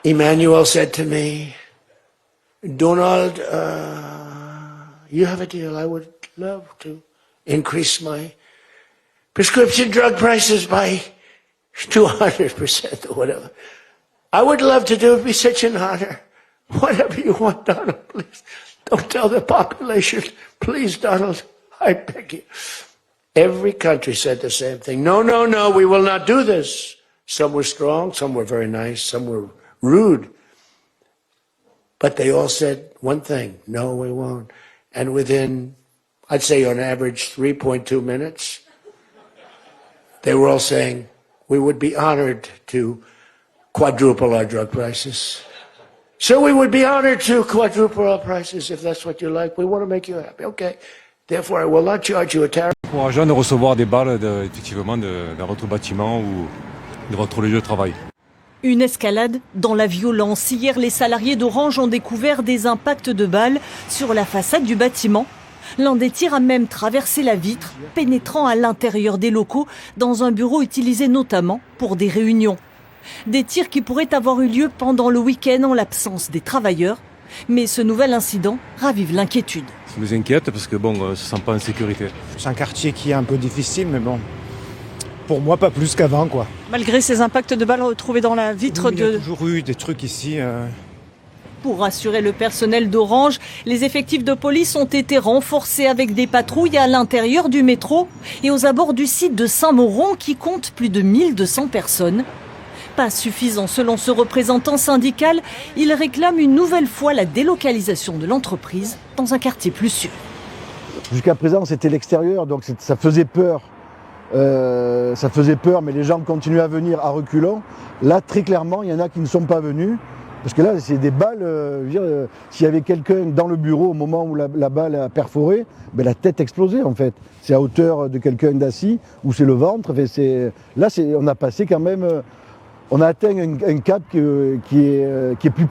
Emmanuel said to me, Donald, you have a deal. I would love to increase my prescription drug prices by 200% or whatever. I would love to do it. It'd be such an honor. Whatever you want, Donald, please. Don't tell the population. Please, Donald, I beg you. Every country said the same thing. No, no, no, we will not do this. Some were strong, some were very nice, some were rude. But they all said one thing, no, we won't. And within, I'd say on average, 3.2 minutes, they were all saying, we would be honored to quadruple our drug prices. So we would be honored to quadruple our prices if that's what you like. We want to make you happy. Okay. Therefore, I will not charge you a tariff. Encourageant de recevoir des balles effectivement dans votre bâtiment ou de votre lieu de travail. Une escalade dans la violence. Hier, les salariés d'Orange ont découvert des impacts de balles sur la façade du bâtiment. L'un des tirs a même traversé la vitre, pénétrant à l'intérieur des locaux dans un bureau utilisé notamment pour des réunions. Des tirs qui pourraient avoir eu lieu pendant le week-end en l'absence des travailleurs. Mais ce nouvel incident ravive l'inquiétude. Ça nous inquiète parce que on se sent pas en sécurité. C'est un quartier qui est un peu difficile, mais bon, pour moi pas plus qu'avant quoi. Malgré ces impacts de balles retrouvés dans la vitre oui, il y a toujours eu des trucs ici. Pour rassurer le personnel d'Orange, les effectifs de police ont été renforcés avec des patrouilles à l'intérieur du métro et aux abords du site de Saint-Mauron qui compte plus de 1200 personnes. Pas suffisant selon ce représentant syndical, il réclame une nouvelle fois la délocalisation de l'entreprise dans un quartier plus sûr. Jusqu'à présent c'était l'extérieur, donc ça faisait peur. Mais les gens continuaient à venir à reculons. Là très clairement il y en a qui ne sont pas venus. Parce que là, c'est des balles, s'il y avait quelqu'un dans le bureau au moment où la balle a perforé, ben la tête explosait en fait. C'est à hauteur de quelqu'un d'assis, ou c'est le ventre. Là, on a passé quand même, on a atteint un cap qui est plus